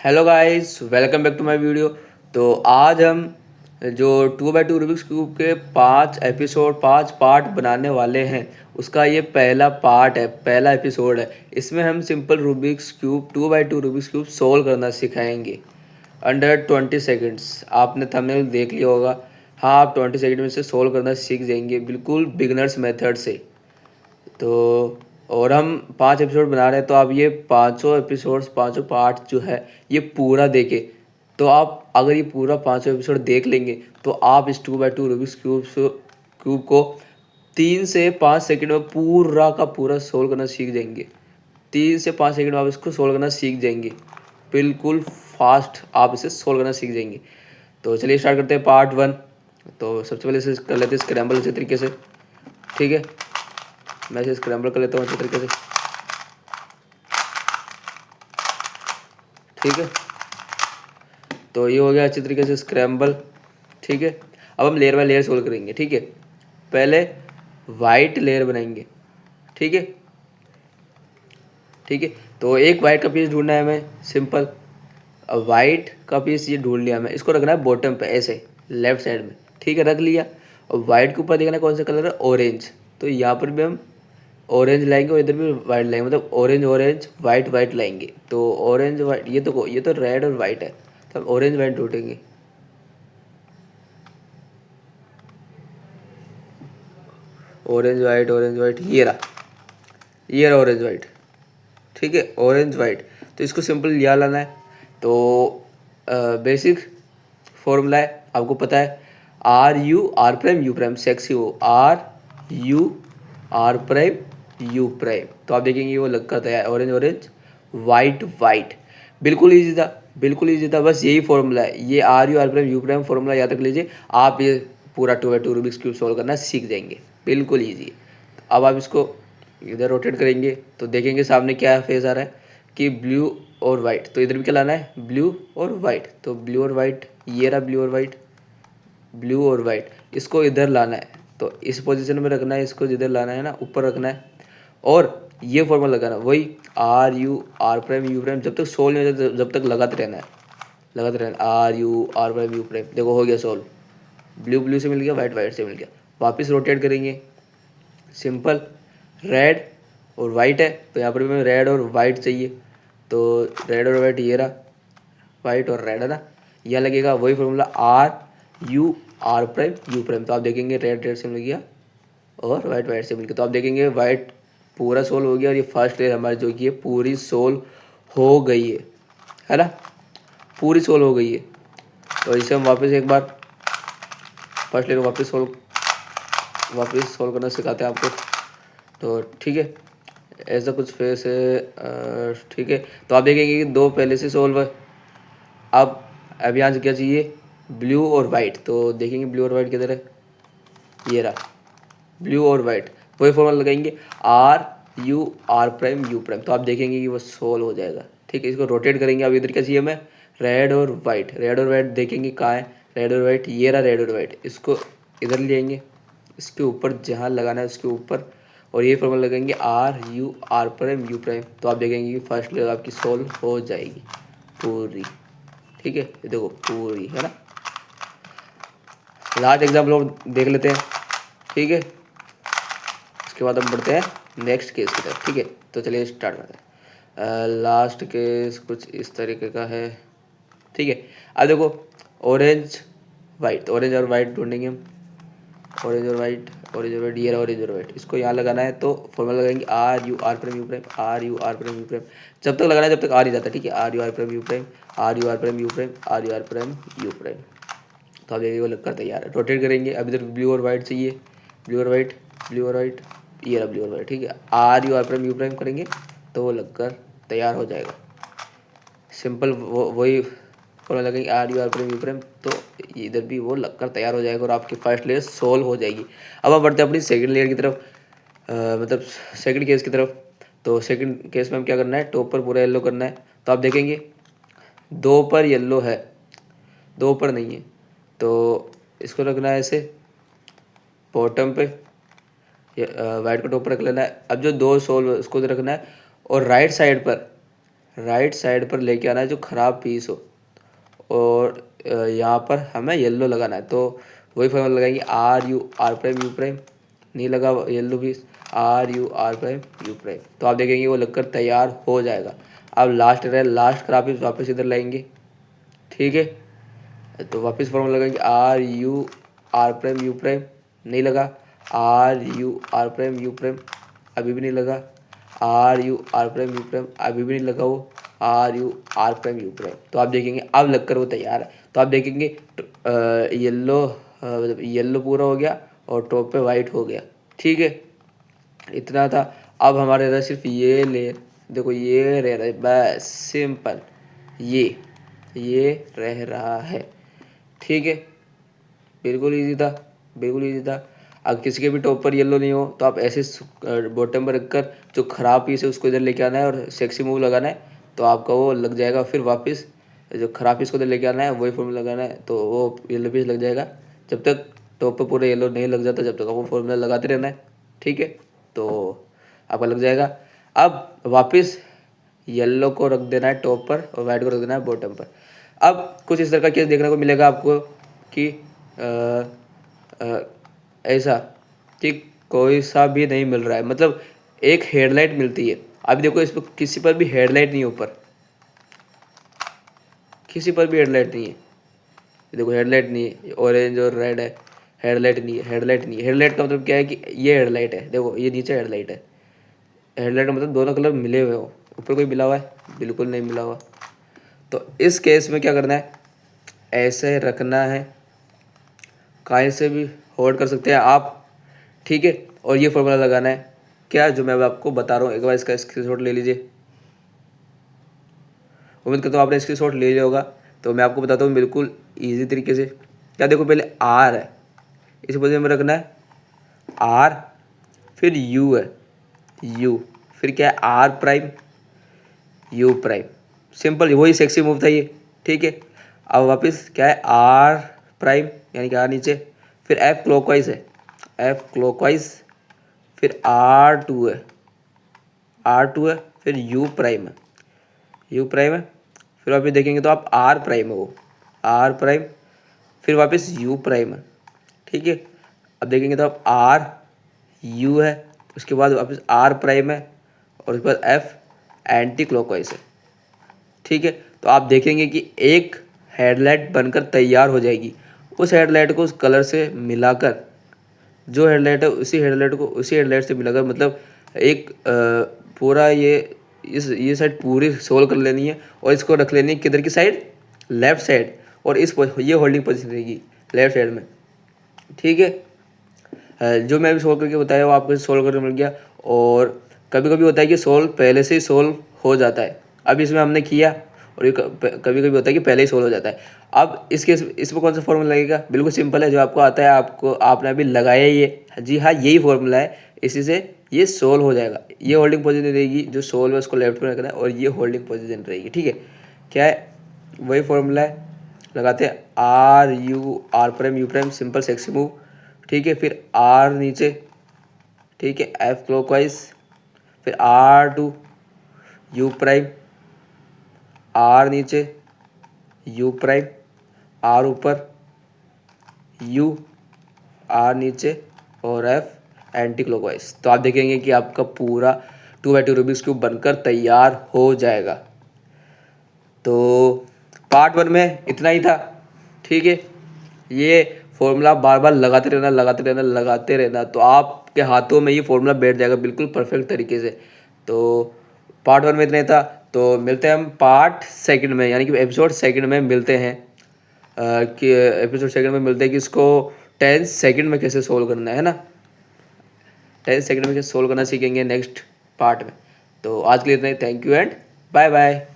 Hello guys, welcome back to my video. तो आज हम जो 2x2 रूबिक्स क्यूब के 5 बनाने वाले हैं, उसका ये पहला पार्ट है, पहला एपिसोड है। इसमें हम simple Rubik's cube 2x2 Rubik's cube solve करना सिखाएंगे अंडर 20 सेकेंड्स। आपने थंबनेल देख लिया होगा। हाँ, आप 20 सेकेंड में से सोल्व करना सीख जाएंगे, बिल्कुल बिगनर्स मेथड से। तो और हम 5 एपिसोड बना रहे हैं, तो आप ये 500 एपिसोड्स, 500 पार्ट जो है ये पूरा देखें। तो आप अगर ये पूरा 500 एपिसोड देख लेंगे तो आप इस 2x2 रूबिक्स क्यूब को 3 से 5 सेकंड में पूरा का पूरा सोल्व करना सीख जाएंगे। 3 से 5 सेकंड में आप इसको सोल्व करना सीख जाएंगे, बिल्कुल फास्ट आप इसे सोल्व करना सीख जाएंगे। तो चलिए स्टार्ट करते हैं पार्ट 1। तो सबसे पहले इसे कर लेते हैं स्क्रैम्बल अच्छे तरीके से। ठीक है, मैं इसे स्क्रैम्बल कर लेता हूँ अच्छे तरीके से। ठीक है, तो ये हो गया अच्छे तरीके से स्क्रैम्बल। ठीक है, अब हम लेयर बाय लेयर सोल्व करेंगे। ठीक है, पहले वाइट लेयर बनाएंगे। ठीक है, ठीक है, तो एक वाइट का पीस ढूंढना है हमें, सिंपल। अब वाइट का पीस ये ढूंढ लिया हमें, इसको रखना है बॉटम पे ऐसे लेफ्ट साइड में। ठीक है, रख लिया। और वाइट के ऊपर देखना है कौन सा कलर है, ऑरेंज। तो यहाँ पर भी हम ऑरेंज लाएंगे और इधर भी वाइट लाएंगे, मतलब ऑरेंज ऑरेंज वाइट वाइट लाएंगे। तो ऑरेंज वाइट, ये तो रेड और वाइट है, तो हम ऑरेंज वाइट ढूंढेंगे। ऑरेंज वाइट ये रहा ऑरेंज वाइट। ठीक है, ऑरेंज वाइट। तो इसको सिंपल यहाँ लाना है। तो बेसिक फॉर्मूला है, आपको पता है, RU R'U', सेक्सी हो, RU R'U'। तो आप देखेंगे वो लग करता है ऑरेंज ऑरेंज वाइट वाइट। बिल्कुल ईजी था, बिल्कुल ईजी था, बस यही फॉर्मूला है। ये RU R'U' फॉर्मूला याद रख लीजिए, आप ये पूरा 2x2 रूबिक्स क्यूब सॉल्व करना सीख जाएंगे, बिल्कुल ईजी है। अब आप इसको इधर रोटेट करेंगे तो देखेंगे सामने क्या फेस आ रहा है कि ब्लू और वाइट। तो इधर भी क्या लाना है, ब्लू और वाइट। तो ब्लू और वाइट, ये रहा ब्लू और वाइट, ब्लू और वाइट। इसको इधर लाना है, तो इस पोजीशन में रखना है, इसको जिधर लाना है ना ऊपर रखना है। और ये फॉर्मूला लगाना, वही RU R'U', जब तक सोल्व नहीं हो जाता जब तक लगाते रहना है, लगाते रहना। RU R', देखो हो गया सोल्व। ब्लू ब्लू से मिल गया, वाइट वाइट से मिल गया। वापस रोटेट करेंगे, सिंपल। रेड और वाइट है, तो यहाँ पर भी हमें रेड और वाइट चाहिए। तो रेड और वाइट ये रहा, वाइट और रेड है ना, यह लगेगा वही फॉर्मूला RU R', U'। तो आप देखेंगे रेड रेड से मिल गया और वाइट वाइट से मिल गया। तो आप देखेंगे वाइट पूरा सोल्व हो गया, और ये फर्स्ट लेयर हमारी जो कि है पूरी सोल्व हो गई है ना, पूरी सोल्व हो गई है। तो इसे हम वापस एक बार फर्स्ट लेयर वापस सोल्व करना सिखाते हैं आपको। तो ठीक है, ऐसा कुछ फेस है। ठीक है, तो आप देखेंगे कि दो पहले से सोल्व है। अब यहाँ से क्या चाहिए, ब्लू और वाइट। तो देखेंगे ब्लू और वाइट किधर है, ये रहा ब्लू और वाइट। वही फॉर्मूला लगाएंगे RU R', U'। तो आप देखेंगे कि वो सोल्व हो जाएगा। ठीक है, इसको रोटेट करेंगे। अब इधर क्या चाहिए हमें, रेड और वाइट देखेंगे कहाँ है, रेड और वाइट, ये रहा रेड और वाइट। इसको इधर ले आएंगे, इसके ऊपर जहाँ लगाना है उसके ऊपर, और ये फॉर्मूला लगाएंगे RU R', U'। तो आप देखेंगे कि फर्स्ट लेयर आपकी सोल्व हो जाएगी पूरी। ठीक है, ये देखो पूरी है ना। लास्ट एग्जाम्पल और देख लेते हैं। ठीक है, इसके बाद हम बढ़ते हैं नेक्स्ट केस की तरफ। ठीक है, तो चलिए स्टार्ट करते हैं। लास्ट केस कुछ इस तरीके का है। ठीक है, अब देखो ऑरेंज वाइट, ऑरेंज और वाइट ढूंढेंगे हम। ऑरेंज और वाइट, ऑरेंज और वाइट, ये ऑरेंज और वाइट। इसको यहाँ लगाना है, तो फॉर्मूला लगाएंगे RU R', जब तक लगाना है जब तक आ नहीं जाता। ठीक है, RU R'। तो अब देखिए वो लगकर तैयार है। रोटेट करेंगे, अब इधर ब्लू और वाइट चाहिए, ब्लू और वाइट, ब्लू और वाइट, ये रहा ब्लू और वाइट। ठीक है, RU R', करेंगे तो वो लगकर तैयार हो जाएगा। सिंपल वही फॉर्मूला लगेंगे RU R', तो इधर भी वो लगकर तैयार हो जाएगा और आपकी फर्स्ट लेयर सोल्व हो जाएगी। अब हम बढ़ते हैं अपनी सेकंड लेयर की तरफ, मतलब सेकंड केस की तरफ। तो सेकंड केस में हम क्या करना है, टॉप पर पूरा येलो करना है। तो आप देखेंगे दो पर येलो है, दो पर नहीं है। तो इसको रखना है ऐसे बॉटम पे, वाइट को टॉप पर रख लेना है। अब जो दो सोल उसको रखना है, और राइट साइड पर राइट साइड पर लेके आना है जो ख़राब पीस हो, और यहाँ पर हमें येलो लगाना है। तो वही फॉर्मूला लगाएंगे, R U R prime U prime, नहीं लगा yellow piece, R U R prime U prime. तो आप देखेंगे वो लगकर तैयार हो जाएगा। अब लास्ट रहे, लास्ट ख़राब पीस वापस इधर लाएंगे, ठीक है। तो वापस फॉर्मूला लगाएंगे, R U R prime U prime, नहीं लगा, R U R prime U prime, अभी भी नहीं लगा, R U R prime U prime, अभी भी नहीं लगा वो, R U R prime U prime. तो आप देखेंगे अब लगकर वो तैयार है। तो आप देखेंगे येलो, मतलब येलो पूरा हो गया और टॉप पे वाइट हो गया, ठीक है। इतना था। अब हमारे रहा सिर्फ ये लेयर, देखो ये रह रहा है, बस सिंपल ये रह रहा है, ठीक है। बिल्कुल इजी था, बिल्कुल इजी था। अगर किसी के भी टॉप पर येलो नहीं हो तो आप ऐसे बॉटम पर रखकर जो ख़राब पीस है उसको इधर लेके आना है और सेक्सी मूव लगाना है, तो आपका वो लग जाएगा। फिर वापस जो ख़राब पीस को इधर लेके आना है, वही फॉर्मूला लगाना है, तो वो येलो पीस लग जाएगा। जब तक टॉप पर पूरा येलो नहीं लग जाता, जब तक आपको फॉर्मूला लगाते रहना है, ठीक है। तो आपका लग जाएगा। अब वापस येलो को रख देना है टॉप पर और वाइट को रख देना है बॉटम पर। अब कुछ इस तरह का केस देखने को मिलेगा आपको कि ऐसा कि कोई सा भी नहीं मिल रहा है, मतलब एक हेडलाइट मिलती है। अभी देखो इस पर किसी पर भी हेडलाइट नहीं है, ऊपर किसी पर भी हेडलाइट नहीं है। देखो हेडलाइट नहीं है, ऑरेंज और रेड है, हेडलाइट नहीं है, हेडलाइट नहीं है। हेडलाइट का मतलब क्या है कि ये हेडलाइट है, देखो ये नीचे हेडलाइट है। हेडलाइट का मतलब दोनों कलर मिले हुए हो, ऊपर कोई मिला हुआ है, बिल्कुल नहीं मिला हुआ। तो इस केस में क्या करना है, ऐसे रखना है, कहीं से भी होल्ड कर सकते हैं आप, ठीक है। और ये फॉर्मूला लगाना है क्या, जो मैं अब आपको बता रहा हूँ। एक बार इसका स्क्रीनशॉट ले लीजिए, उम्मीद करता हूँ आपने स्क्रीनशॉट ले लिया होगा। तो मैं आपको बताता हूँ बिल्कुल ईजी तरीके से। क्या देखो, पहले आर है, इस पोजीशन में रखना है आर, फिर यू है, यू, फिर क्या है R prime U prime. Simple, वही सेक्सी मूव था ये, ठीक है। अब वापस क्या है आर प्राइम, यानी कि आर नीचे, फिर एफ क्लॉकवाइज है, एफ क्लॉकवाइज, फिर आर टू है, आर टू है, फिर यू प्राइम है, यू प्राइम है, फिर वापस देखेंगे तो आप आर प्राइम है, वो आर प्राइम, फिर वापस यू प्राइम है, ठीक है। अब देखेंगे तो आप आर यू है, उसके बाद वापस आर प्राइम है, और उसके बाद एफ एंटी क्लॉकवाइज है, ठीक है। तो आप देखेंगे कि एक हेडलाइट बनकर तैयार हो जाएगी। उस हेडलाइट को उस कलर से मिलाकर, जो हेडलाइट है उसी हेडलाइट को उसी हेडलाइट से मिलाकर, मतलब एक पूरा ये साइड पूरी सोल्व कर लेनी है, और इसको रख लेनी है किधर की साइड, लेफ्ट साइड, और ये होल्डिंग पोजीशन रहेगी लेफ्ट साइड में, ठीक है। जो मैं अभी सोल्व करके बताया वो आपको सोल्व करके मिल गया। और कभी कभी होता है कि सोल्व पहले से ही सोल्व हो जाता है, अब इसमें हमने किया, और ये कभी कभी होता है कि पहले ही सोल्व हो जाता है। अब इसमें कौन सा फॉर्मूला लगेगा, बिल्कुल सिंपल है, जो आपको आता है, आपने अभी लगाया ये, जी हाँ यही फॉर्मूला है, इसी से ये सोल्व हो जाएगा। ये होल्डिंग पोजीशन रहेगी, जो सोल्व है उसको लेफ्ट में रखना है, और ये होल्डिंग पोजीशन रहेगी, ठीक है। क्या है, वही फॉर्मूला है, लगाते हैं R U R prime U prime, simple sexy move, ठीक है। फिर आर नीचे, ठीक है, एफ क्लॉकवाइज, फिर R two U prime, R नीचे यू प्राइम, आर ऊपर यू, आर नीचे, और एफ एंटी क्लॉकवाइज। तो आप देखेंगे कि आपका पूरा 2x2 रूबिक्स क्यूब बनकर तैयार हो जाएगा। तो पार्ट 1 में इतना ही था, ठीक है। ये फॉर्मूला बार बार लगाते रहना, लगाते रहना, लगाते रहना, तो आपके हाथों में ये फॉर्मूला बैठ जाएगा बिल्कुल परफेक्ट तरीके से। तो पार्ट 1 में इतना ही था। तो मिलते हैं हम पार्ट 2 में, यानी कि एपिसोड 2 में मिलते हैं। कि एपिसोड 2 में मिलते हैं कि इसको 10 सेकंड में कैसे सोल्व करना है ना, 10 सेकंड में कैसे सोल्व करना सीखेंगे नेक्स्ट पार्ट में। तो आज के लिए इतना ही, thank you and bye bye.